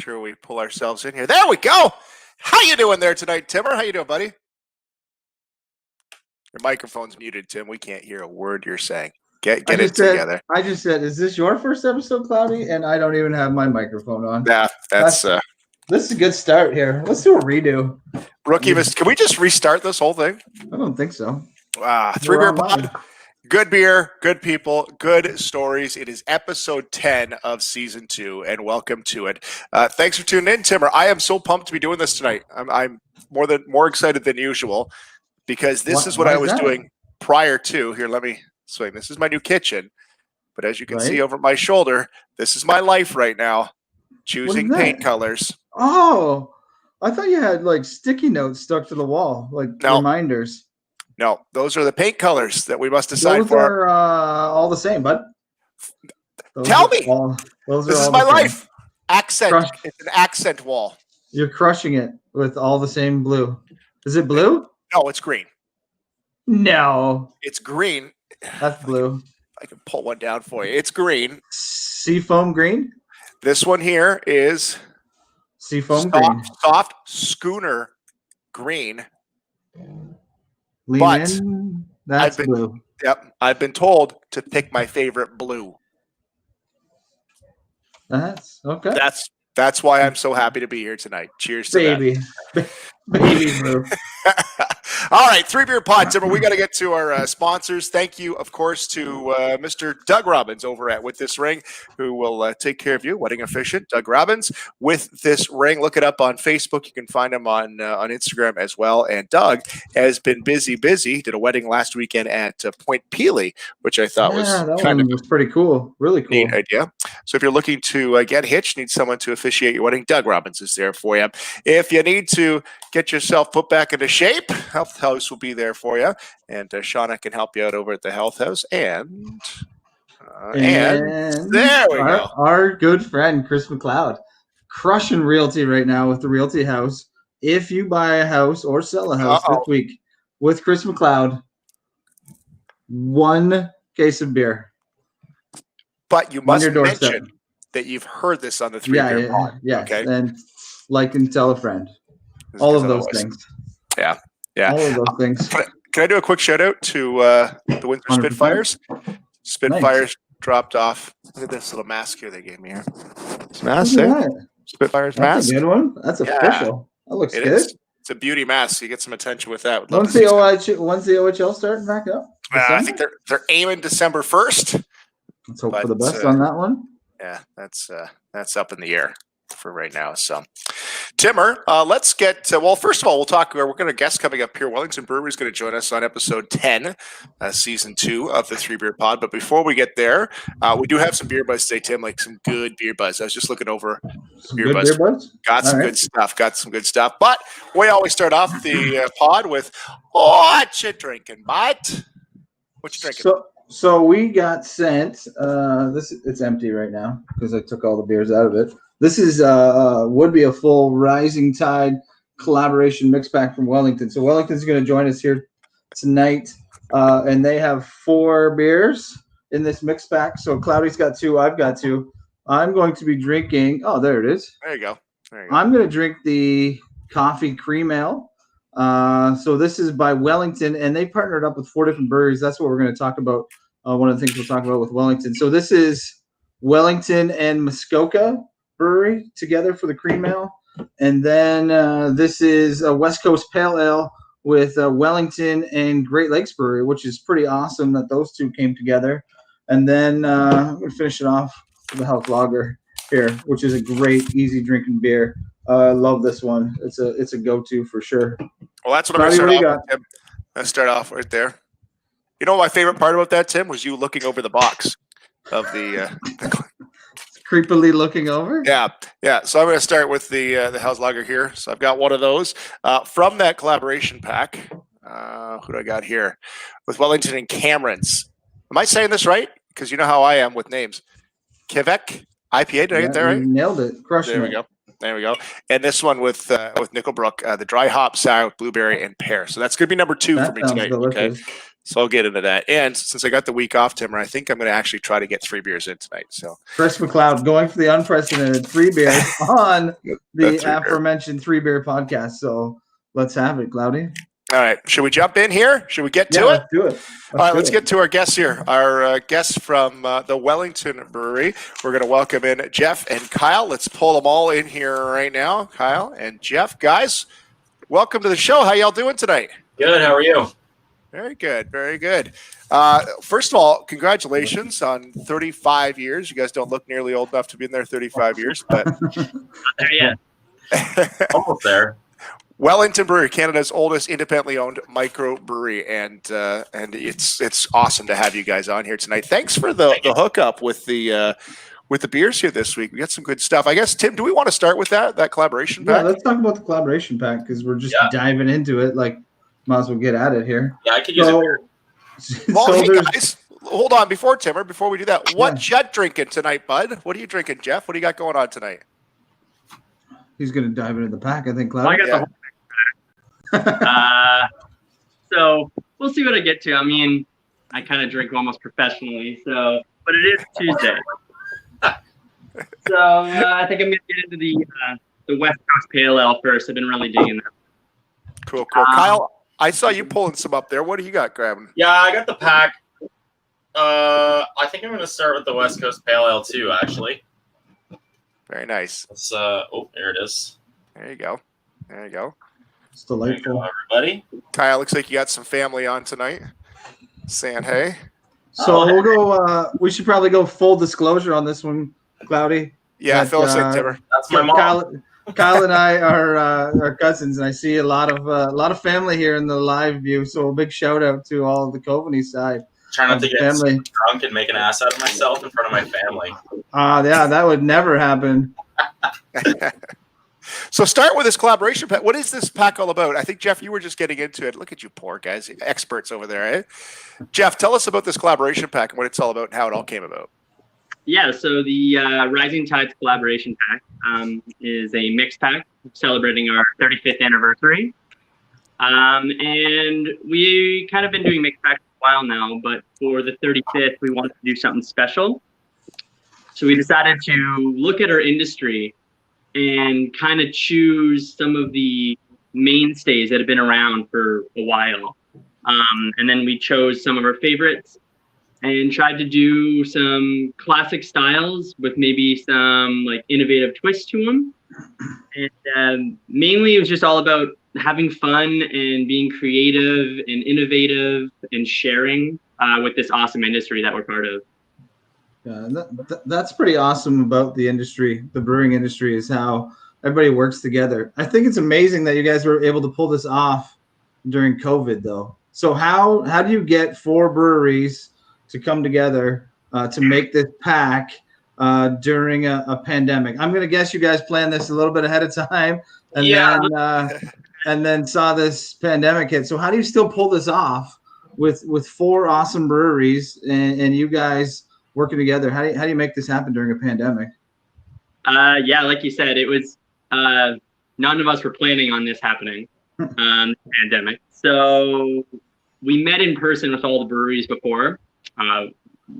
sure we pull ourselves in here. There we go. How you doing there tonight, Timmer? How you doing, buddy? Your microphone's muted, Tim. We can't hear a word you're saying. Get it together. I just said, is this your first episode, Cloudy? And I don't even have my microphone on. Yeah, that's this is a good start here. Let's do a redo. Rookie, can we just restart this whole thing? I don't think so. 3BeerPod. Good beer, good people, good stories. It is episode 10 of season 2, and welcome to it. Thanks for tuning in, Timmer. I am so pumped to be doing this tonight. I'm more excited than usual because this is what I was doing prior to. Here, let me swing. This is my new kitchen, but as you can see over my shoulder, this is my life right now. Choosing paint colors. Oh, I thought you had like sticky notes stuck to the wall, like reminders. No, those are the paint colors that we must decide for. Those are all the same, bud. Tell me. This is my life. Accent. It's an accent wall. You're crushing it with all the same blue. Is it blue? No, it's green. No. It's green. That's blue. I can pull one down for you. It's green. Seafoam green? This one here is seafoam green. Soft schooner green. Lean in. That's blue. Yep. I've been told to pick my favorite blue. That's okay. That's why I'm so happy to be here tonight. Cheers to that. Baby blue. All right, 3BeerPod, Timber. We got to get to our sponsors. Thank you, of course, to Mr. Doug Robbins over at With This Ring, who will take care of you. Wedding officiant, Doug Robbins, With This Ring. Look it up on Facebook. You can find him on Instagram as well. And Doug has been busy. Did a wedding last weekend at Point Pelee, which I thought was pretty cool. Really cool. Neat idea. So if you're looking to get hitched, need someone to officiate your wedding, Doug Robbins is there for you. If you need to get yourself put back into shape, Health House will be there for you, and Shauna can help you out over at the Health House. And there we go. Our good friend Chris McLeod, crushing realty right now with the Realty House. If you buy a house or sell a house this week with Chris McLeod, 1 case of beer. But you must mention that you've heard this on the 3BeerPod. Yeah. Okay. And like and tell a friend. All of those things. Yeah. All of those things. Can I do a quick shout out to the Windsor Spitfires? Spitfires dropped off. Look at this little mask here they gave me here. This mask, Spitfires mask. That's a good one. That's official. That looks good. It's a beauty mask. You get some attention with that. When's the OHL starting back up? I think they're aiming December 1st. Let's hope for the best on that one. Yeah, that's up in the air for right now. So, Timmer, let's get first of all, we'll talk. We're going to guest coming up here. Wellington Brewery is going to join us on episode 10, season 2 of the 3BeerPod. But before we get there, we do have some beer buzz today, Tim. Like some good beer buzz. I was just looking over beer buzz. Got some good stuff. But we always start off the pod with what you drinking, bud? What you drinking? So we got sent. It's empty right now because I took all the beers out of it. This is would be a full Rising Tide collaboration mix pack from Wellington. So Wellington's going to join us here tonight, and they have 4 beers in this mix pack. So Cloudy's got 2, I've got 2. I'm going to be drinking. Oh, there it is. There you go. I'm going to drink the coffee cream ale. So this is by Wellington, and they partnered up with 4 different breweries. That's what we're going to talk about. One of the things we'll talk about with Wellington. So this is Wellington and Muskoka Brewery together for the cream ale. And then this is a West Coast Pale Ale with Wellington and Great Lakes Brewery, which is pretty awesome that those 2 came together. And then I'm going to finish it off with the Health Lager here, which is a great, easy drinking beer. I love this one. It's a go-to for sure. Well, that's what I'm going to start off with, Tim. Let's start off right there. You know, my favorite part about that, Tim, was you looking over the box of the creepily looking over. Yeah. So I'm going to start with the Helles Lager here. So I've got one of those from that collaboration pack. Who do I got here? With Wellington and Cameron's. Am I saying this right? Because you know how I am with names. Quebec IPA. Did I get that right? You nailed it. Crushing There we go. There we go. And this one with Nickelbrook, the dry hop sour with blueberry and pear. So that's going to be number 2 for me tonight. Delicious. Okay. So I'll get into that. And since I got the week off, Timmer, I think I'm going to actually try to get 3 beers in tonight. So Chris McLeod going for the unprecedented 3 beers on the Beer. aforementioned 3 Beer podcast. So let's have it, Cloudy. All right. Should we jump in here? Should we get to it? Let's do it. All right, let's get to our guests here. Our guests from the Wellington Brewery. We're going to welcome in Jeff and Kyle. Let's pull them all in here right now. Kyle and Jeff. Guys, welcome to the show. How y'all doing tonight? Good. How are you? Very good. Very good. First of all, congratulations on 35 years. You guys don't look nearly old enough to be in there 35 years, but Not there yet. Almost there. Wellington Brewery, Canada's oldest independently owned microbrewery, and it's awesome to have you guys on here tonight. Thanks for the hookup with the beers here this week. We got some good stuff. I guess, Tim, do we want to start with that collaboration pack? Yeah, let's talk about the collaboration pack because we're just diving into it. Like, might as well get at it here. Yeah, I could use a beer. Well, hey guys, hold on. Before we do that, what you drinking tonight, bud? What are you drinking, Jeff? What do you got going on tonight? He's going to dive into the pack, I think, Well, I Cloud. got the whole so we'll see what I get to. I mean, I kind of drink almost professionally, but it is Tuesday. So I think I'm going to get into the West Coast Pale Ale first. I've been really digging that. Cool. Kyle, I saw you pulling some up there. What do you got grabbing? Yeah, I got the pack. I think I'm going to start with the West Coast Pale Ale too, actually. Very nice. Let's, there it is. There you go. It's There you delightful. go, everybody. Kyle, looks like you got some family on tonight. Saying hey. So we'll go. We should probably go full disclosure on this one, Cloudy. Yeah, But, fill us in, Timmer. That's my mom. Kyle and I are cousins, and I see a lot of family here in the live view. So a big shout out to all of the Coveney side. Trying not to get family. drunk and make an ass out of myself in front of my family. Yeah, that would never happen. So start with this collaboration pack. What is this pack all about? I think, Jeff, you were just getting into it. Look at you poor guys, experts over there, eh? Jeff, tell us about this collaboration pack and what it's all about and how it all came about. Yeah, so the Rising Tides collaboration pack is a mix pack celebrating our 35th anniversary. And we kind of been doing mix packs for a while now, but for the 35th, we wanted to do something special. So we decided to look at our industry and kind of choose some of the mainstays that have been around for a while. And then we chose some of our favorites and tried to do some classic styles with maybe some like innovative twists to them. And mainly it was just all about having fun and being creative and innovative and sharing with this awesome industry that we're part of. Yeah, that's pretty awesome about the industry, the brewing industry, is how everybody works together. I think it's amazing that you guys were able to pull this off during COVID, though. So how do you get 4 breweries to come together to make this pack during a pandemic? I'm going to guess you guys planned this a little bit ahead of time, and then saw this pandemic hit. So how do you still pull this off with 4 awesome breweries and you guys working together? How do you make this happen during a pandemic? Yeah, like you said, it was none of us were planning on this happening, pandemic. So we met in person with all the breweries before,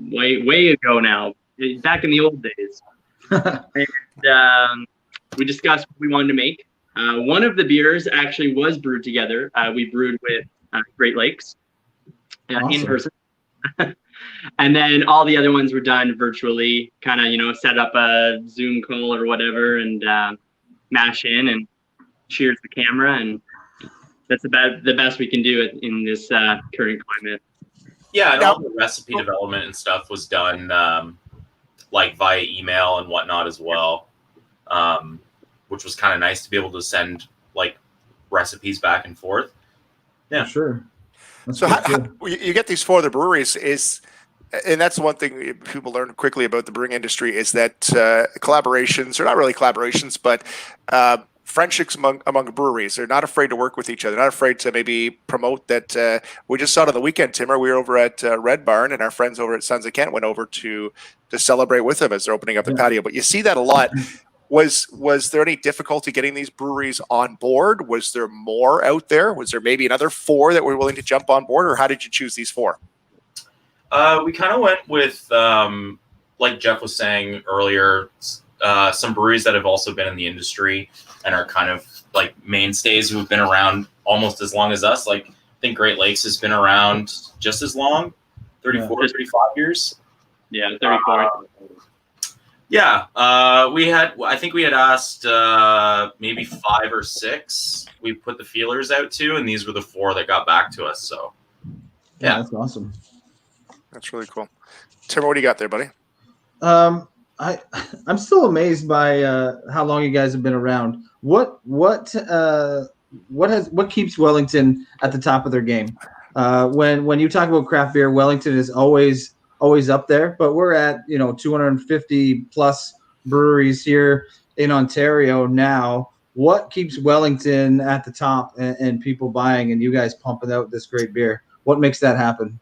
way ago now, back in the old days. And we discussed what we wanted to make. One of the beers actually was brewed together. We brewed with Great Lakes in person. And then all the other ones were done virtually, kind of, set up a Zoom call or whatever and mash in and cheers the camera. And that's about the best we can do in this current climate. Yeah, and all the recipe development and stuff was done like via email and whatnot as well, which was kind of nice to be able to send like recipes back and forth. Yeah, sure. So how you get these 4 other breweries and that's one thing people learn quickly about the brewing industry is that collaborations, or not really collaborations, but friendships among breweries. They're not afraid to work with each other. They're not afraid to maybe promote that. We just saw it on the weekend, Timmer. We were over at Red Barn, and our friends over at Sons of Kent went over to celebrate with them as they're opening up the patio. But you see that a lot. Was there any difficulty getting these breweries on board? Was there more out there? Was there maybe another 4 that were willing to jump on board, or how did you choose these 4? We kind of went with, like Jeff was saying earlier, some breweries that have also been in the industry and are kind of like mainstays who have been around almost as long as us. Like, I think Great Lakes has been around just as long, 34, 35 years. Yeah, 34. I think we had asked maybe 5 or 6. We put the feelers out to, and these were the 4 that got back to us. So, Yeah, that's awesome. That's really cool. Tim, what do you got there, buddy? I'm still amazed by how long you guys have been around. What keeps Wellington at the top of their game? When you talk about craft beer, Wellington is always up there, but we're at 250 plus breweries here in Ontario now. What keeps Wellington at the top and people buying and you guys pumping out this great beer? What makes that happen?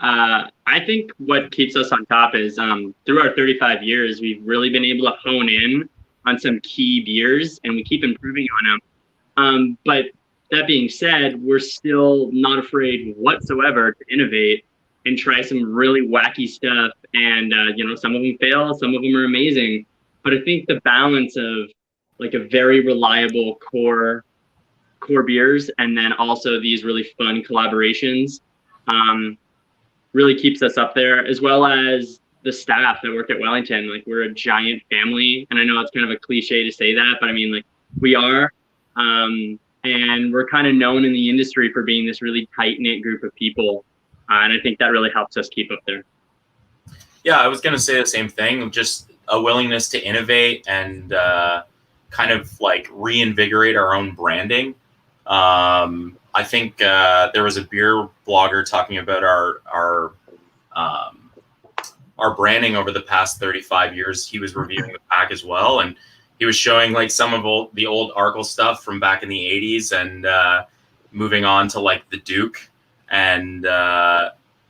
I think what keeps us on top is through our 35 years, we've really been able to hone in on some key beers, and we keep improving on them. But that being said, we're still not afraid whatsoever to innovate and try some really wacky stuff. And some of them fail, some of them are amazing. But I think the balance of like a very reliable core beers and then also these really fun collaborations really keeps us up there, as well as the staff that work at Wellington. Like, we're a giant family, and I know it's kind of a cliche to say that, but I mean, like, we are, and we're kind of known in the industry for being this really tight-knit group of people, and I think that really helps us keep up there. Yeah, I was going to say the same thing, just a willingness to innovate and kind of like reinvigorate our own branding. I think there was a beer blogger talking about our branding over the past 35 years. He was reviewing the pack as well, and he was showing like some of the old Arkle stuff from back in the 80s, and moving on to like the Duke, and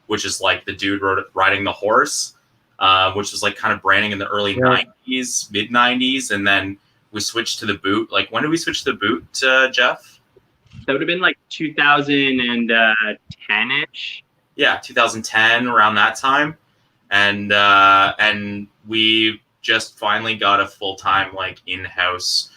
which is like the dude riding the horse, which was like kind of branding in the early 90s, mid 90s, and then we switched to the boot. Like, when did we switch to the boot, Jeff? That would have been like 2010-ish. Yeah, 2010, around that time. And we just finally got a full-time like in-house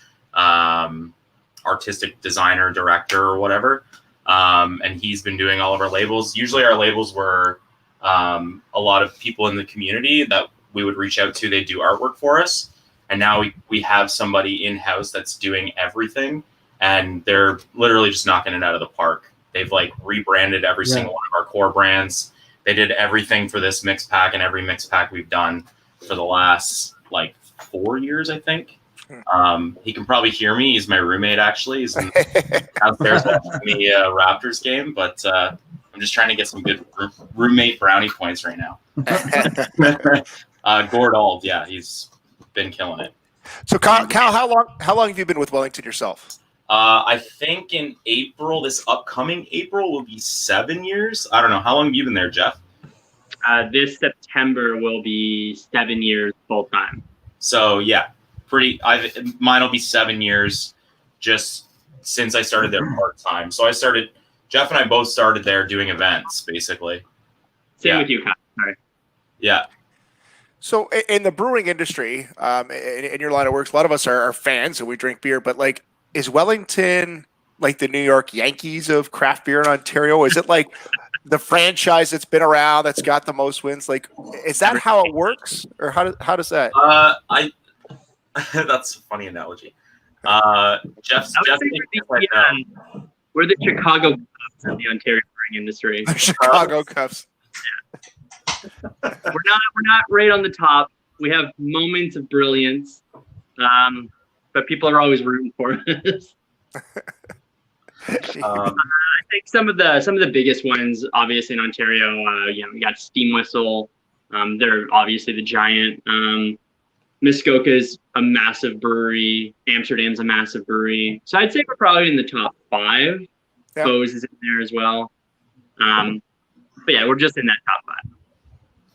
artistic designer, director, or whatever. And he's been doing all of our labels. Usually our labels were a lot of people in the community that we would reach out to. They do artwork for us. And now we have somebody in-house that's doing everything. And they're literally just knocking it out of the park. They've like rebranded every single one of our core brands. They did everything for this mix pack and every mix pack we've done for the last like 4 years, I think. He can probably hear me. He's my roommate, actually. He's downstairs watching the Raptors game, but I'm just trying to get some good roommate brownie points right now. Gord Ald, yeah, he's been killing it. So Kyle, how long have you been with Wellington yourself? I think in April, this upcoming April, will be 7 years. I don't know. How long have you been there, Jeff? This September will be 7 years full time. So yeah, mine will be 7 years just since I started there part time. So Jeff and I both started there doing events, basically. Same with you, Kyle. Sorry. Yeah. So in the brewing industry, in your line of work, a lot of us are fans and we drink beer, but like, is Wellington like the New York Yankees of craft beer in Ontario? Is it like the franchise that's been around, that's got the most wins? Like, is that how it works, or how does that? That's a funny analogy. Jeff we're the Chicago Cubs of the Ontario brewing industry. The Chicago Cubs. We're not right on the top. We have moments of brilliance. But people are always rooting for us. I think some of the biggest ones, obviously in Ontario, we got Steam Whistle. They're obviously the giant. Muskoka's a massive brewery. Amsterdam's a massive brewery. So I'd say we're probably in the top 5. Bose is in there as well. But yeah, we're just in that top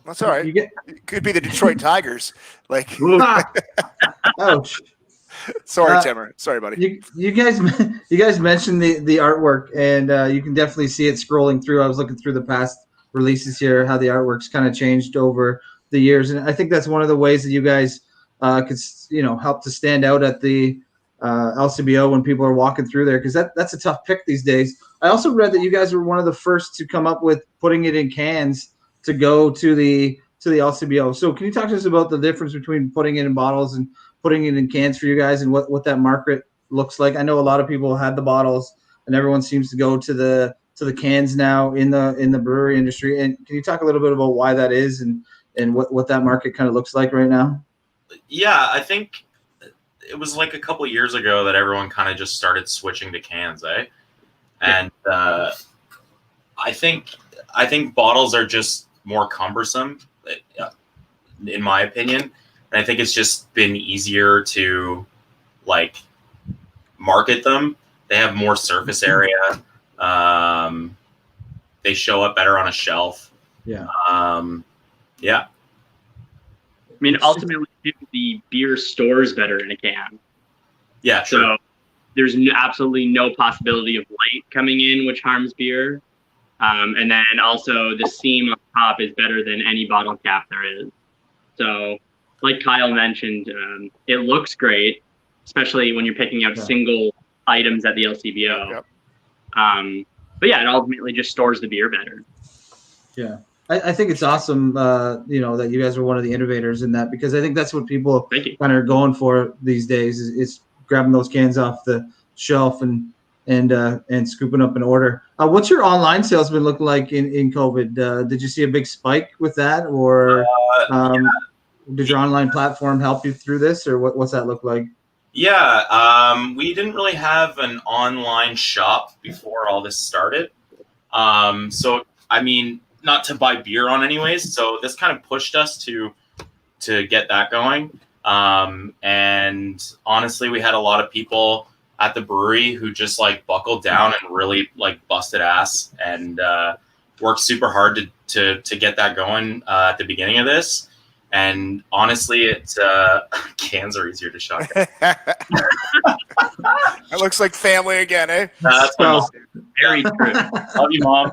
5. That's all right. You get It could be the Detroit Tigers. Like, ouch. sorry, Timmer. Sorry, buddy. You guys mentioned the artwork, and you can definitely see it scrolling through. I was looking through the past releases here, how the artwork's kind of changed over the years, and I think that's one of the ways that you guys could help to stand out at the LCBO when people are walking through there, because that's a tough pick these days. I also read that you guys were one of the first to come up with putting it in cans to go to the LCBO. So can you talk to us about the difference between putting it in bottles and putting it in cans for you guys, and what that market looks like? I know a lot of people had the bottles, and everyone seems to go to the cans now in the brewery industry. And can you talk a little bit about why that is, and what that market kind of looks like right now? Yeah, I think it was like a couple of years ago that everyone kind of just started switching to cans, eh? And I think bottles are just more cumbersome, in my opinion. And I think it's just been easier to like market them. They have more surface area. They show up better on a shelf. Yeah. Yeah. I mean, ultimately, the beer stores better in a can. Yeah, true. So there's absolutely no possibility of light coming in, which harms beer. And then also the seam on top is better than any bottle cap there is. So like Kyle mentioned, it looks great, especially when you're picking out single items at the LCBO. Yep. But yeah, it ultimately just stores the beer better. Yeah. I think it's awesome, that you guys are one of the innovators in that, because I think that's what people kind of are going for these days is grabbing those cans off the shelf and scooping up an order. What's your online sales been looking like in COVID? Did you see a big spike with that, or did your online platform help you through this, or what's that look like? Yeah, we didn't really have an online shop before all this started. So, I mean, not to buy beer on anyways. So this kind of pushed us to get that going. And honestly, we had a lot of people at the brewery who just like buckled down and really like busted ass and worked super hard to get that going at the beginning of this. And honestly, it's cans are easier to shotgun. It looks like family again, eh? That's my mom. Very true. Love you, Mom.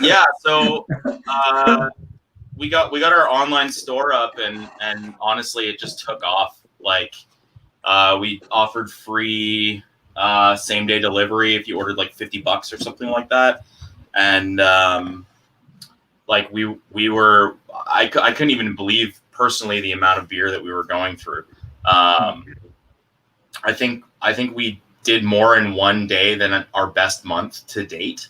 Yeah, so we got our online store up, and honestly, it just took off. Like we offered free same day delivery if you ordered like $50 or something like that, and like I couldn't even believe personally the amount of beer that we were going through. I think we did more in one day than our best month to date.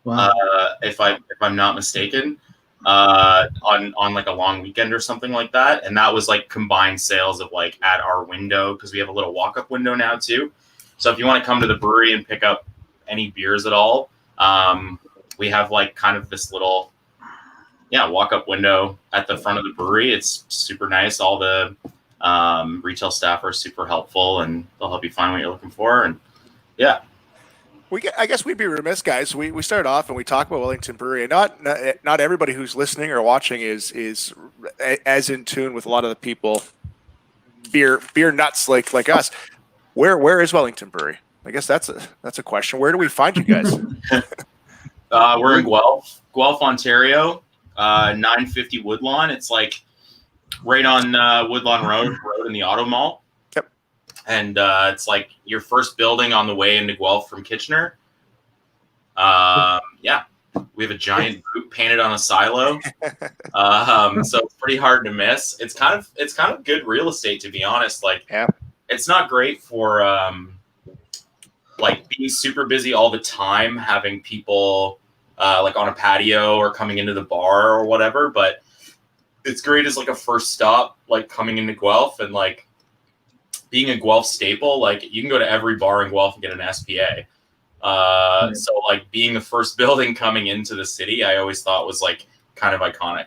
Wow. If I'm not mistaken, on like a long weekend or something like that. And that was like combined sales of like at our window, because we have a little walk-up window now too. So if you want to come to the brewery and pick up any beers at all, we have like kind of this little walk-up window at the front of the brewery. It's super nice. All the retail staff are super helpful, and they'll help you find what you're looking for. And yeah. I guess we'd be remiss, guys. We started off and we talked about Wellington Brewery, and not everybody who's listening or watching is as in tune with a lot of the people, beer nuts like us. Where is Wellington Brewery? I guess that's a question. Where do we find you guys? We're in Guelph, Ontario, 950 Woodlawn. It's like right on Woodlawn Road in the Auto Mall. Yep. And it's like your first building on the way into Guelph from Kitchener. Yeah, we have a giant boot painted on a silo, so it's pretty hard to miss. It's kind of good real estate, to be honest. Like, it's not great for like being super busy all the time, having people like on a patio or coming into the bar or whatever. But it's great as like a first stop, like coming into Guelph, and like being a Guelph staple. Like you can go to every bar in Guelph and get an SPA. So like being the first building coming into the city, I always thought was like kind of iconic.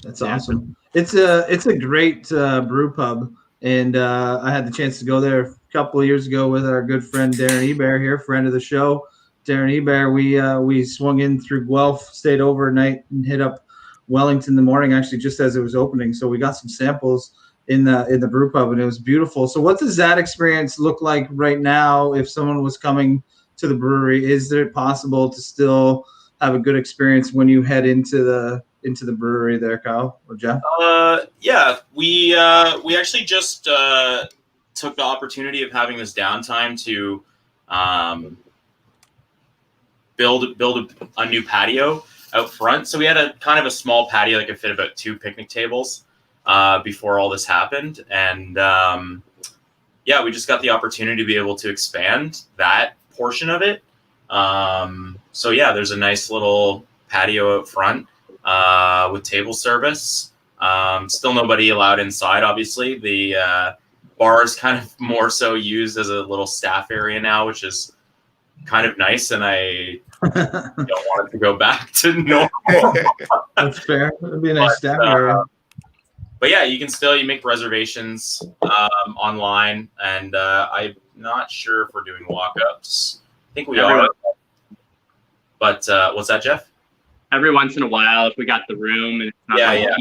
That's awesome. It's a great brew pub, and I had the chance to go there a couple of years ago with our good friend Darren Ebear here, friend of the show, Darren Hebert, we swung in through Guelph, stayed overnight, and hit up Wellington in the morning, actually just as it was opening. So we got some samples in the brew pub, and it was beautiful. So what does that experience look like right now? If someone was coming to the brewery, is it possible to still have a good experience when you head into the brewery there, Kyle or Jeff? Yeah, we actually just took the opportunity of having this downtime to build a new patio out front. So we had a kind of a small patio that could fit about 2 picnic tables before all this happened, and yeah, we just got the opportunity to be able to expand that portion of it. So yeah, there's a nice little patio out front with table service. Still nobody allowed inside, obviously. The bar is kind of more so used as a little staff area now, which is kind of nice, and I don't want it to go back to normal. That's fair. It'd be a nice staff area. But yeah, you make reservations online, and I'm not sure if we're doing walk-ups. I think we are. But what's that, Jeff? Every once in a while, if we got the room and it's not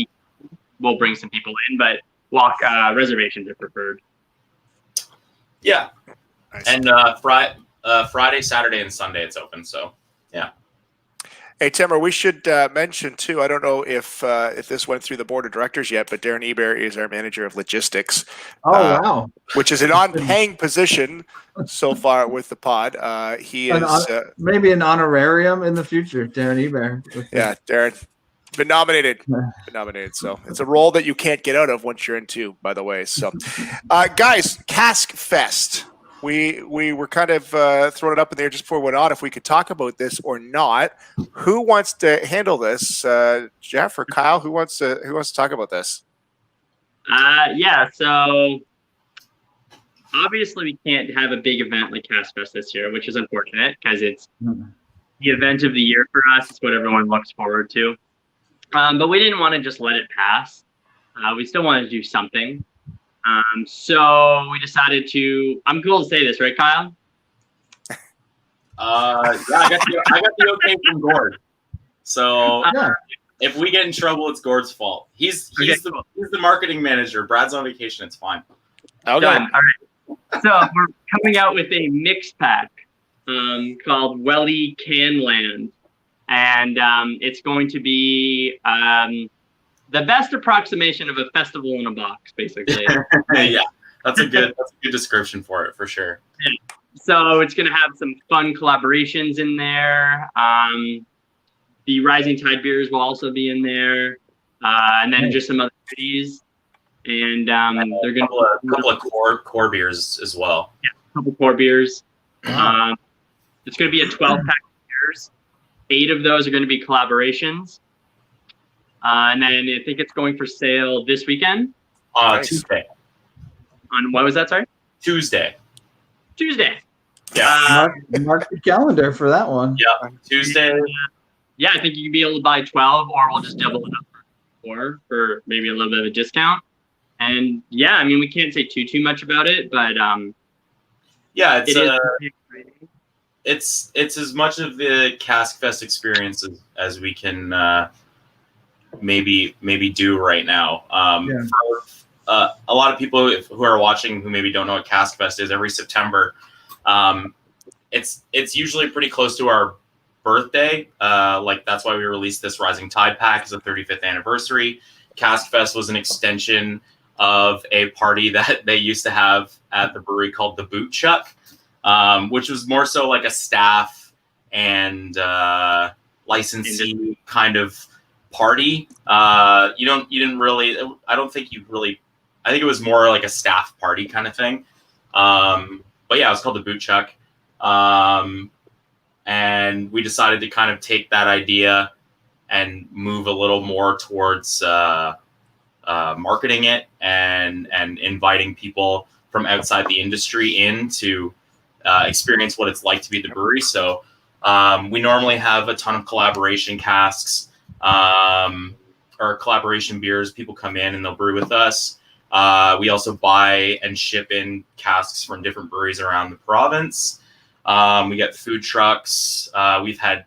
we'll bring some people in, but reservations are preferred. Yeah. Nice. And Friday, Saturday, and Sunday it's open. So yeah. Hey, Timmer, we should mention too. I don't know if this went through the board of directors yet, but Darren Hebert is our manager of logistics. Oh wow! Which is an on-paying position so far with the pod. He is maybe an honorarium in the future, Darren Hebert. Yeah, Darren, been nominated. So it's a role that you can't get out of once you're into. By the way, so guys, Cask Fest. We were kind of throwing it up in there just before we went on if we could talk about this or not. Who wants to handle this? Jeff or Kyle? Who wants to talk about this? Yeah. So obviously we can't have a big event like Cask Fest this year, which is unfortunate because it's the event of the year for us. It's what everyone looks forward to. But we didn't want to just let it pass. We still wanted to do something. So we decided to. I'm cool to say this, right, Kyle? Yeah, I got the okay from Gord. So if we get in trouble, it's Gord's fault. He's the marketing manager. Brad's on vacation. It's fine. Okay. Done. All right. So we're coming out with a mix pack called Welly Canland, and it's going to be the best approximation of a festival in a box, basically. Yeah, that's a good description for it, for sure. Yeah. So it's going to have some fun collaborations in there. The Rising Tide beers will also be in there, and then just some other goodies. And they're going to a couple of core beers as well. Yeah, a couple core beers. It's going to be a 12-pack of beers. 8 of those are going to be collaborations. And then I think it's going for sale this weekend. Tuesday. On what was that? Sorry. Tuesday. Yeah. Mark the calendar for that one. Yeah. Tuesday. Yeah, I think you can be able to buy 12, or we'll just double it up for maybe a little bit of a discount. And yeah, I mean, we can't say too much about it, but yeah, it's it's as much of the Cask Fest experience as we can maybe do right now. For a lot of people who are watching who maybe don't know what Cask Fest is, every September, it's usually pretty close to our birthday. Like that's why we released this Rising Tide pack as a 35th anniversary. Cask Fest was an extension of a party that they used to have at the brewery called the Boot Chuck, which was more so like a staff and licensee kind of party. I think it was more like a staff party kind of thing. But yeah, it was called the Boot Chuck. And we decided to kind of take that idea and move a little more towards marketing it and inviting people from outside the industry in to experience what it's like to be at the brewery. So we normally have a ton of collaboration casks or collaboration beers. People come in and they'll brew with us. We also buy and ship in casks from different breweries around the province. We got food trucks. We've had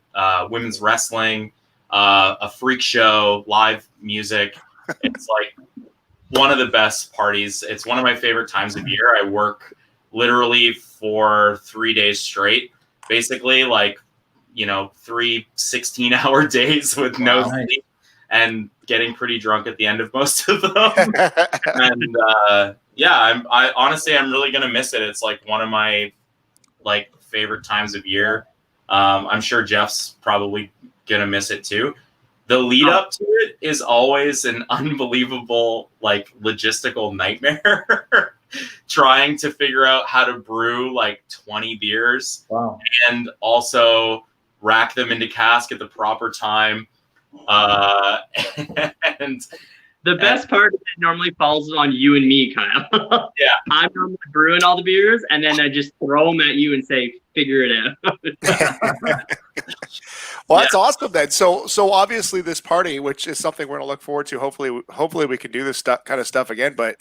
women's wrestling, a freak show, live music. It's like one of the best parties. It's one of my favorite times of year. I work literally for 3 days straight, basically like, 3 16-hour days with no sleep and getting pretty drunk at the end of most of them. And I honestly, I'm really going to miss it. It's like one of my favorite times of year. I'm sure Jeff's probably going to miss it too. The lead up to it is always an unbelievable, logistical nightmare. Trying to figure out how to brew 20 beers. Wow. And also rack them into cask at the proper time. And the best part is it normally falls on you and me, Kyle. Yeah. I'm normally brewing all the beers, and then I just throw them at you and say, figure it out. Well, that's awesome then. So obviously this party, which is something we're going to look forward to, hopefully we can do this kind of stuff again. But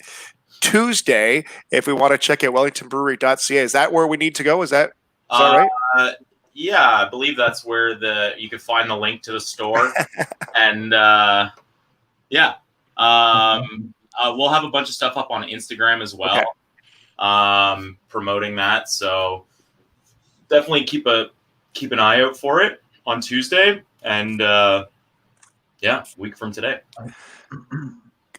Tuesday, if we want to check out wellingtonbrewery.ca, is that where we need to go? Is that right? Yeah, I believe that's where you can find the link to the store. And we'll have a bunch of stuff up on Instagram as well, promoting that. So definitely keep an eye out for it on Tuesday. And week from today.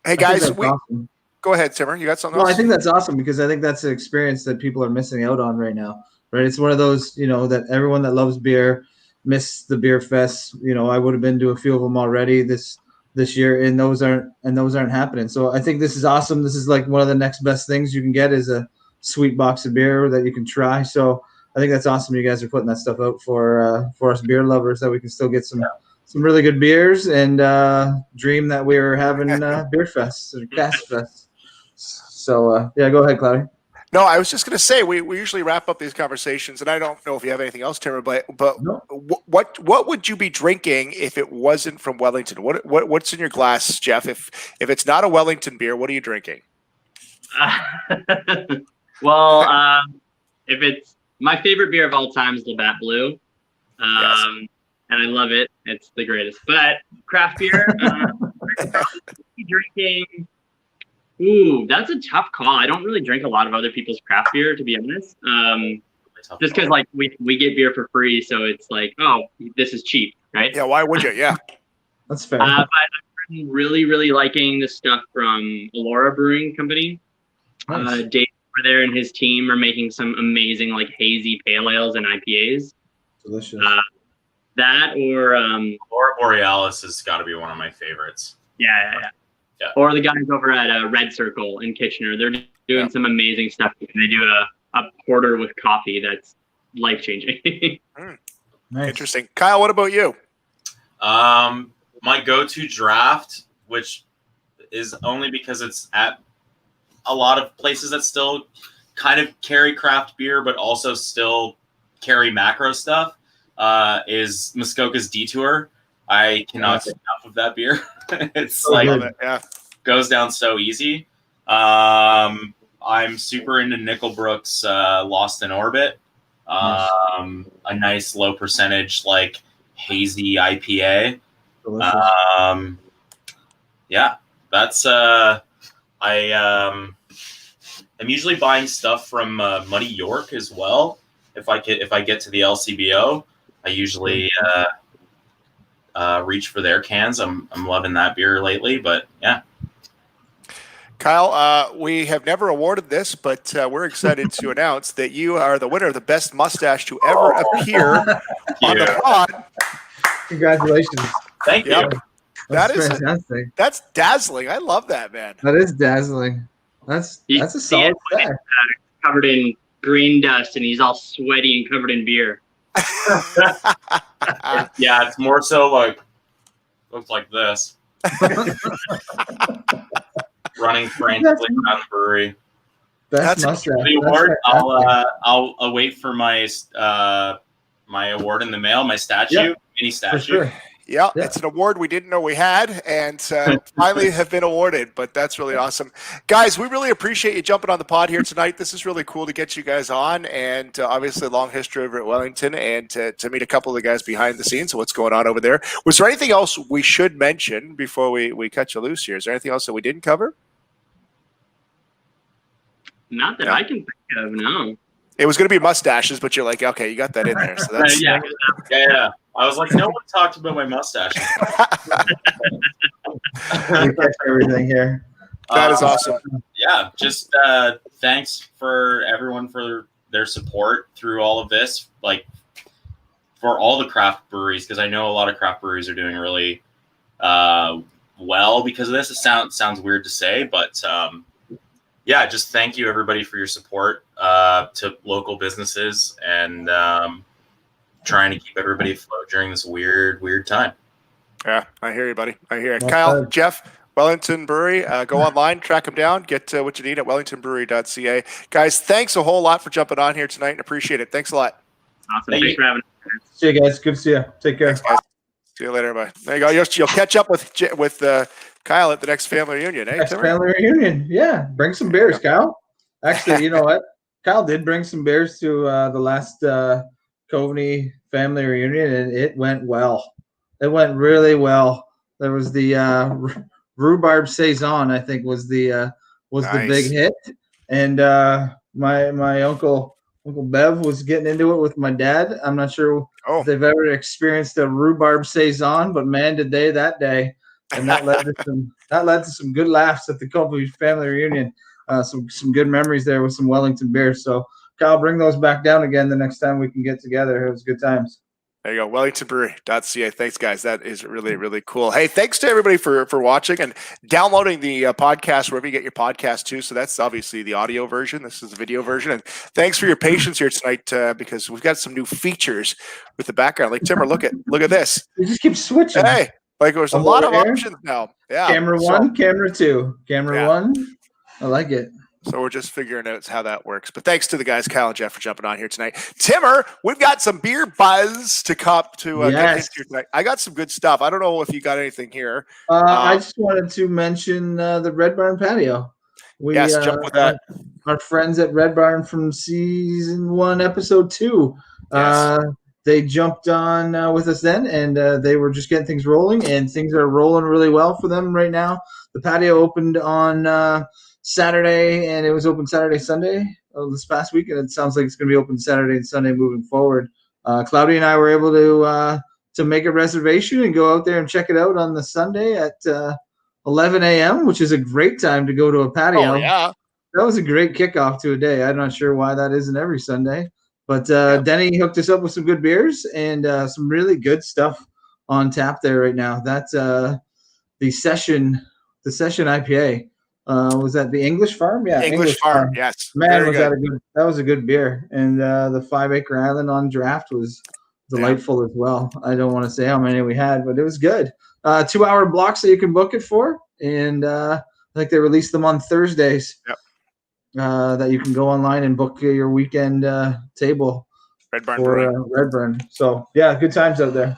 Hey guys, awesome. Go ahead, Timmer. You got something else? Well, I think that's awesome because I think that's an experience that people are missing out on right now. Right? It's one of those, that everyone that loves beer missed the beer fest. I would have been to a few of them already this year, and those aren't happening. So I think this is awesome. This is like one of the next best things you can get is a sweet box of beer that you can try. So I think that's awesome. You guys are putting that stuff out for us beer lovers that we can still get some really good beers and dream that we were having beer fest or cast fest. So go ahead, Cloudy. No, I was just going to say we usually wrap up these conversations, and I don't know if you have anything else, Timmer, but No. what would you be drinking if it wasn't from Wellington? What's in your glass, Jeff? If it's not a Wellington beer, what are you drinking? Well, if it's my favorite beer of all time is Labatt Blue, and I love it. It's the greatest. But craft beer, drinking. Ooh, that's a tough call. I don't really drink a lot of other people's craft beer, to be honest. Just because we get beer for free, so it's like, oh, this is cheap, right? Yeah, why would you? Yeah, that's fair. But I'm really, really liking the stuff from Elora Brewing Company. Nice. Dave over there and his team are making some amazing hazy pale ales and IPAs. Delicious. That or Aurora Borealis has got to be one of my favorites. Yeah. Or the guys over at Red Circle in Kitchener. They're doing some amazing stuff. They do a porter with coffee that's life-changing. Nice. Interesting. Kyle, what about you? My go-to draft, which is only because it's at a lot of places that still kind of carry craft beer, but also still carry macro stuff, is Muskoka's Detour. I cannot get enough of that beer. It's goes down so easy. I'm super into Nickelbrook's Lost in Orbit. A nice low percentage hazy IPA. That's I'm usually buying stuff from Muddy York as well. If I get to the LCBO, I usually reach for their cans. I'm loving that beer lately, but yeah. Kyle, we have never awarded this, but we're excited to announce that you are the winner of the best mustache to ever appear on the pod. Congratulations. Thank you. That's fantastic. That's dazzling. I love that, man. That is dazzling. That's a solid stack. Covered in green dust, and he's all sweaty and covered in beer. Yeah, it's more so looks like this. Running frantically around the brewery. That's mustache. The award. I'll wait for my my award in the mail, my statue, mini statue. For sure. Yeah, Yeah. it's an award we didn't know we had, and finally have been awarded. But that's really awesome, guys. We really appreciate you jumping on the pod here tonight. This is really cool to get you guys on, and obviously a long history over at Wellington, and to meet a couple of the guys behind the scenes of what's going on over there. Was there anything else we should mention before we cut you loose here? Is there anything else that we didn't cover? Not that I can think of, no. It was going to be mustaches, but you're like, okay, you got that in there. So that's Yeah. I was like, no one talked about my mustache. We catch everything here. That is awesome. Yeah, just thanks for everyone for their support through all of this, like for all the craft breweries, because I know a lot of craft breweries are doing really well because of this. It sounds weird to say, but yeah, just thank you everybody for your support to local businesses and trying to keep everybody afloat during this weird time. Yeah, I hear you, buddy. I hear you. Kyle, Jeff, Wellington Brewery, go online, track them down, get what you need at wellingtonbrewery.ca. Guys, thanks a whole lot for jumping on here tonight and appreciate it. Thanks a lot. Awesome. Thanks for having us. See you guys. Good to see you. Take care. Thanks, guys. See you later. Bye. There you go. You'll catch up with Kyle at the next family reunion. Hey, Next Timmer? family reunion. Yeah. Bring some beers, Kyle. Actually, you know what? Kyle did bring some beers to the last Coveney family reunion, and it went well. It went really well. There was the rhubarb saison, I think, was the big hit, and my uncle Bev was getting into it with my dad. I'm not sure if they've ever experienced a rhubarb saison, but man, did they that day! And that led to some good laughs at the Coveney family reunion. Some good memories there with some Wellington beers. So Kyle, bring those back down again the next time we can get together. It was good times. There you go, wellingtonbrewery.ca. Thanks, guys. That is really, really cool. Hey, thanks to everybody for watching and downloading the podcast wherever you get your podcast too. So that's obviously the audio version. This is the video version. And thanks for your patience here tonight because we've got some new features with the background. Like Timmer, look at this. You just keep switching. Hey, like there's a lot of options now. Yeah. Camera one, camera two, camera one. I like it. So we're just figuring out how that works. But thanks to the guys, Kyle and Jeff, for jumping on here tonight. Timmer, we've got some beer buzz to get into tonight. I got some good stuff. I don't know if you got anything here. I just wanted to mention the Red Barn patio. Yes, jump with that. Our friends at Red Barn from season 1, episode 2. Yes. They jumped on with us then, and they were just getting things rolling, and things are rolling really well for them right now. The patio opened on Saturday, and it was open Saturday, Sunday this past week, and it sounds like it's going to be open Saturday and Sunday moving forward. Cloudy and I were able to make a reservation and go out there and check it out on the Sunday at 11 a.m., which is a great time to go to a patio. Oh, yeah. That was a great kickoff to a day. I'm not sure why that isn't every Sunday. But Denny hooked us up with some good beers and some really good stuff on tap there right now. That's the session IPA. Was that the English Farm? Yeah, English Farm. Yes, man, that was a good beer. And the 5 Acre Island on draft was delightful as well. I don't want to say how many we had, but it was good. 2-hour blocks that you can book it for, and I think they released them on Thursdays. Yep. That you can go online and book your weekend table. Red Barn for Red Barn. So yeah, good times out there.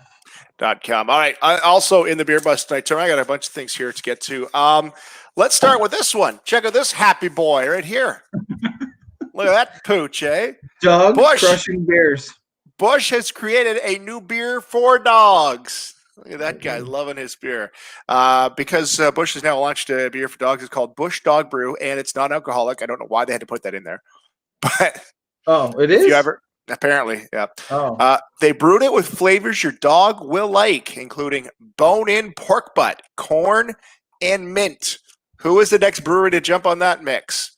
.com. All right. Also in the beer bus tonight, I got a bunch of things here to get to. Let's start with this one. Check out this happy boy right here. Look at that pooch, eh? Dog crushing beers. Bush has created a new beer for dogs. Look at that guy loving his beer. Because Bush has now launched a beer for dogs. It's called Bush Dog Brew, and it's non-alcoholic. I don't know why they had to put that in there. But it is? Apparently, yeah. Oh. They brewed it with flavors your dog will like, including bone-in pork butt, corn, and mint. Who is the next brewery to jump on that mix?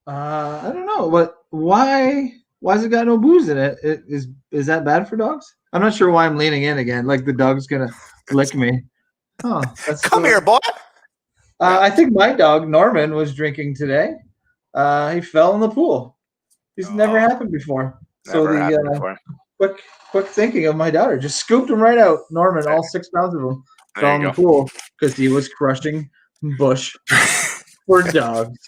I don't know. But why has it got no booze in it? Is that bad for dogs? I'm not sure why I'm leaning in again, like the dog's gonna lick me. Oh, Come here, boy. I think my dog Norman was drinking today. He fell in the pool. It's never happened before. Quick thinking of my daughter, just scooped him right out. Norman, all 6 pounds of him, fell in the pool because he was crushing Bush. For dogs.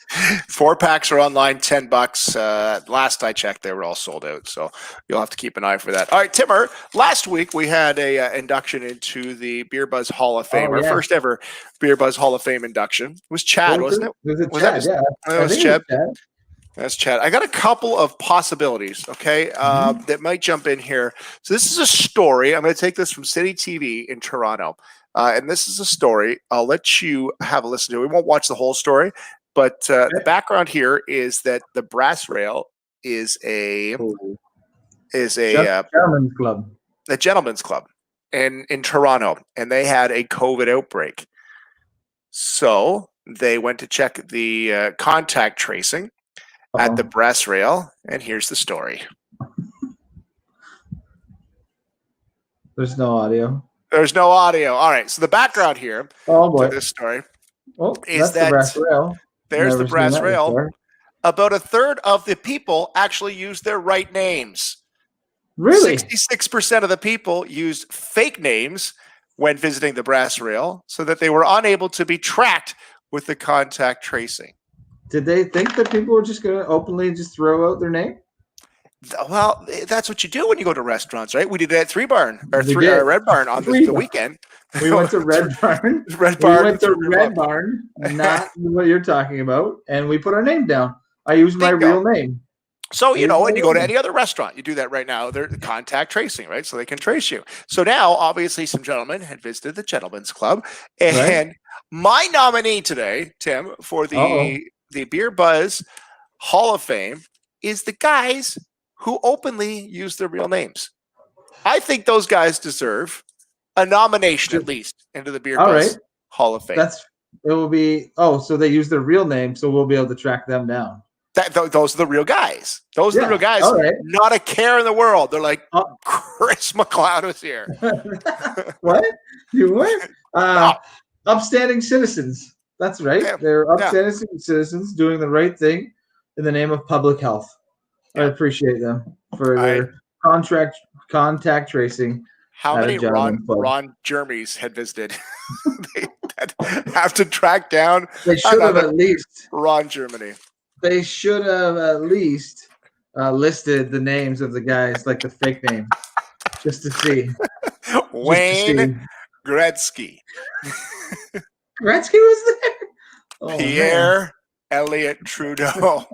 4 packs are online, $10. Last I checked, they were all sold out. So you'll have to keep an eye for that. All right, Timmer. Last week we had a induction into the Beer Buzz Hall of Fame. Our first ever Beer Buzz Hall of Fame induction. It was Chad, wasn't it? Was Chad? Yeah, it was Chad. That's Chad. I got a couple of possibilities, okay, that might jump in here. So this is a story. I'm going to take this from City TV in Toronto. And this is a story. I'll let you have a listen to it. We won't watch the whole story, but the background here is that the Brass Rail is a gentleman's club. A gentleman's club in Toronto, and they had a COVID outbreak. So they went to check the contact tracing at the Brass Rail, and here's the story. There's no audio. There's no audio. All right. So the background here to this story is that the Brass Rail. There's the Brass Rail. Before. About a third of the people actually used their right names. Really? 66% of the people used fake names when visiting the Brass Rail so that they were unable to be tracked with the contact tracing. Did they think that people were just going to openly just throw out their name? Well, that's what you do when you go to restaurants, right? We did that at Red Barn on the weekend. We went to Red Barn. Red Barn. We went to Red Barn, not what you're talking about, and we put our name down. I used my real name. So, when you go to any other restaurant, you do that right now. They're contact tracing, right? So they can trace you. So now, obviously, some gentlemen had visited the Gentlemen's Club. And my nominee today, Tim, for the Beer Buzz Hall of Fame is the guys who openly use their real names. I think those guys deserve a nomination at least into the Beer Buzz Hall of Fame. So they use their real name, so we'll be able to track them down. Those are the real guys. Those are the real guys. Not a care in the world. They're like, Chris McLeod was here. What? You what? Upstanding citizens. That's right. Yeah. They're upstanding citizens doing the right thing in the name of public health. I appreciate them for their contact tracing. How many Ron Jeremys had visited? They have to track down. They should have at least Ron Germany. They should have at least listed the names of the guys, like the fake name, just to see. Wayne Gretzky. Gretzky was there. Oh, Pierre Elliott Trudeau.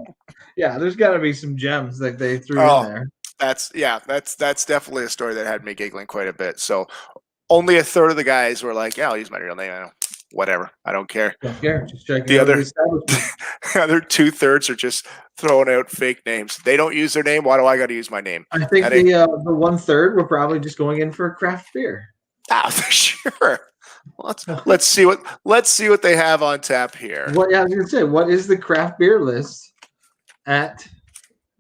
Yeah, there's got to be some gems that they threw in there. That's definitely a story that had me giggling quite a bit. So only a third of the guys were like, "Yeah, I'll use my real name. Whatever, I don't care." Don't care. Just checking the other 2/3 are just throwing out fake names. They don't use their name. Why do I got to use my name? I think the 1/3 were probably just going in for craft beer. For sure. Let's see what they have on tap here. I was gonna say, what is the craft beer list at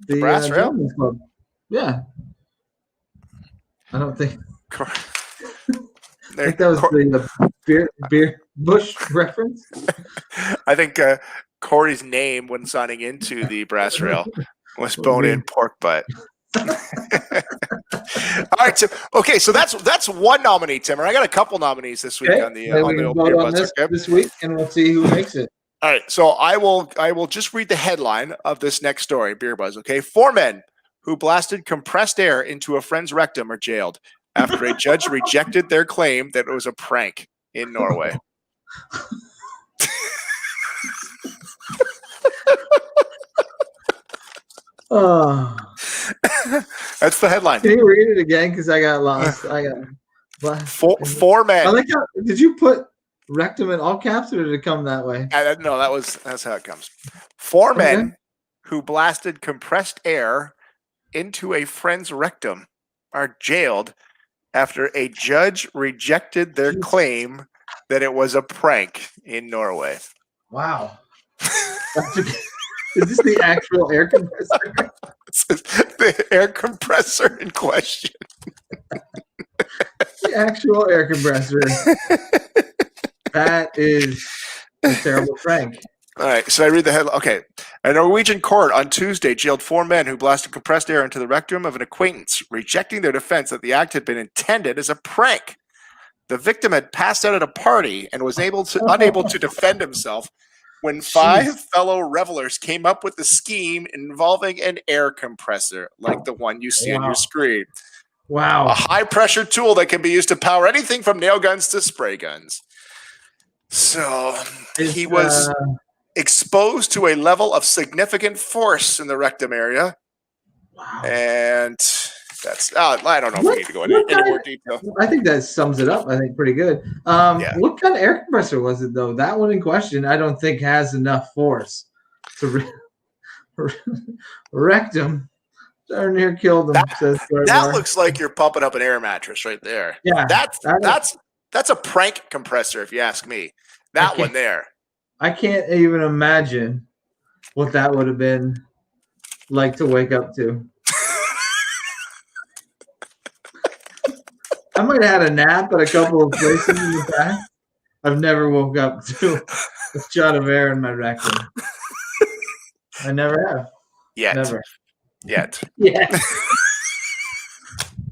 the Brass Rail Club? Yeah, I don't think. I think that was the beer Bush reference. I think Corey's name when signing into the Brass Rail was bone-in pork butt. All right, so that's one nominee, Timmer. I got a couple nominees this week on the Beer Buzz this week, and we'll see who makes it. All right, so I will just read the headline of this next story, Beer Buzz. Okay, 4 men who blasted compressed air into a friend's rectum are jailed after a judge rejected their claim that it was a prank in Norway. Oh. That's the headline. Can you read it again? Because I got lost. I got 4 men. I like how, did you put rectum in all caps, or did it come that way? No, that's how it comes. 4 men who blasted compressed air into a friend's rectum are jailed after a judge rejected their claim that it was a prank in Norway. Wow. Is this the actual air compressor? This is the air compressor in question. The actual air compressor. That is a terrible prank. All right, so I read the headline. Okay. A Norwegian court on Tuesday jailed 4 men who blasted compressed air into the rectum of an acquaintance, rejecting their defense that the act had been intended as a prank. The victim had passed out at a party and was unable to defend himself when 5 fellow revelers came up with a scheme involving an air compressor like the one you see on your screen. Wow. A high-pressure tool that can be used to power anything from nail guns to spray guns. So he was exposed to a level of significant force in the rectum area. Wow. And that's, I don't know if we need to go into any more detail. I think that sums it up, I think, pretty good. What kind of air compressor was it, though? That one in question, I don't think has enough force to rectum. Darn near killed him. That looks like you're pumping up an air mattress right there. Yeah. That's a prank compressor, if you ask me. That one there. I can't even imagine what that would have been like to wake up to. I might have had a nap at a couple of places in the past. I've never woke up to a shot of air in my rectum. I never have. Yet. Never. Yet. Yeah.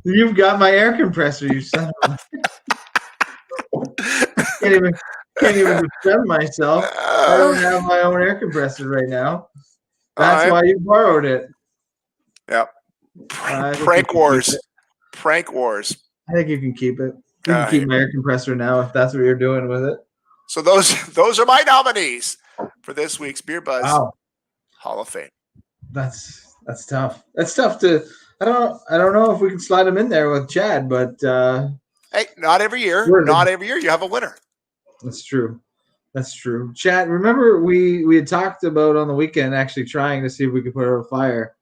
You've got my air compressor, you son of a... Can't even defend myself. I don't have my own air compressor right now. That's why you borrowed it. Yep. Prank wars. Prank wars. I think you can keep it. You can keep my air compressor now if that's what you're doing with it. So those are my nominees for this week's Beer Buzz Hall of Fame. That's tough. That's tough to. I don't know if we can slide him in there with Chad, but hey, not every year. Not every year you have a winner. That's true. That's true. Chad, remember we had talked about on the weekend actually trying to see if we could put out a fire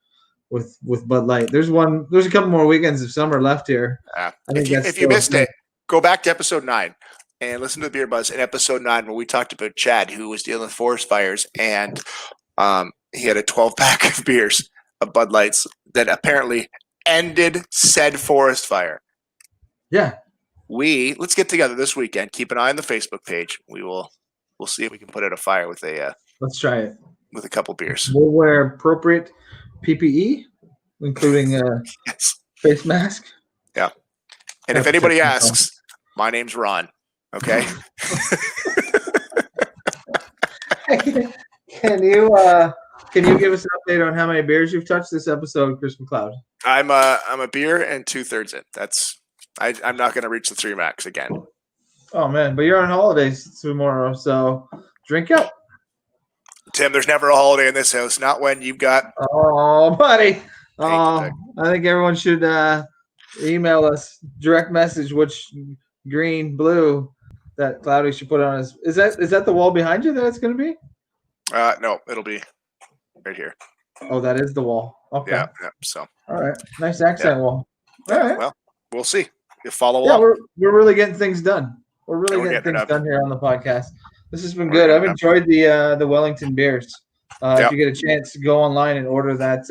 with Bud Light. There's a couple more weekends of summer left here. If you missed it, go back to episode 9 and listen to the Beer Buzz in episode 9 where we talked about Chad, who was dealing with forest fires, and he had a 12-pack of beers of Bud Lights that apparently ended said forest fire. Yeah. Let's get together this weekend. Keep an eye on the Facebook page. We'll see if we can put out a fire with let's try it with a couple beers. We'll wear appropriate PPE, including face mask. Yeah. And if anybody asks, my name's Ron. Okay. Can you give us an update on how many beers you've touched this episode, Chris McLeod? I'm a beer and 2/3 in. I'm not going to reach the 3 max again. Oh man, but you're on holidays tomorrow, so drink up. Tim, there's never a holiday in this house. Not when you've got. Oh, buddy. I think everyone should email us, direct message which green, blue that Cloudy should put on his. Is that the wall behind you that it's going to be? No, it'll be right here. Oh, that is the wall. Okay. Yeah. So. All right. Nice accent wall. All right. Well, we'll see. You follow along. Yeah, we're really getting things done. We're really getting things done here on the podcast. This has been good. I've enjoyed the Wellington beers. If you get a chance, go online and order that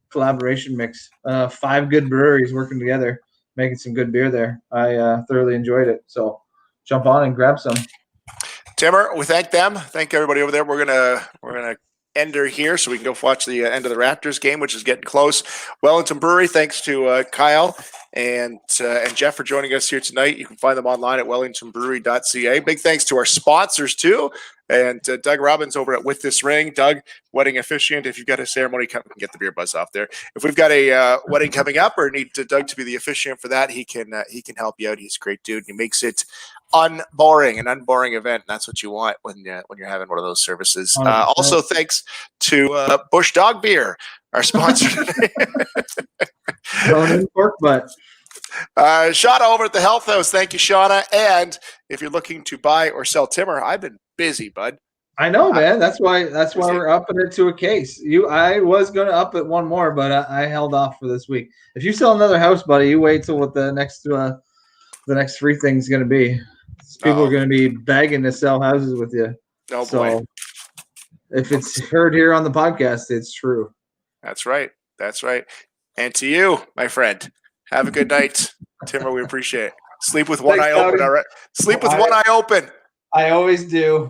collaboration mix. 5 good breweries working together, making some good beer there. I thoroughly enjoyed it. So jump on and grab some. Timmer, we thank them. Thank everybody over there. We're gonna end her here so we can go watch the end of the Raptors game, which is getting close. Wellington Brewery, thanks to Kyle and Jeff for joining us here tonight. You can find them online at wellingtonbrewery.ca. Big thanks to our sponsors too, and Doug Robbins over at With This Ring. Doug, wedding officiant. If you've got a ceremony, come get the beer buzz off there. If we've got a wedding coming up or need Doug to be the officiant for that, he can help you out. He's a great dude. He makes it an unboring event. And that's what you want when you're having one of those services. Also, thanks to Bush Dog Beer, our sponsor today. Pork butt. Shauna over at the Health House. Thank you, Shauna. And if you're looking to buy or sell timber, I've been busy, bud. I know, man. That's why we're upping it to a case. I was going to up it one more, but I held off for this week. If you sell another house, buddy, you wait till what the next 3 things is going to be. People are going to be begging to sell houses with you. Oh, boy. If it's heard here on the podcast, it's true. That's right. That's right. And to you, my friend, have a good night. Timber, we appreciate it. Sleep with one eye open, all right? Sleep with one eye open. I always do.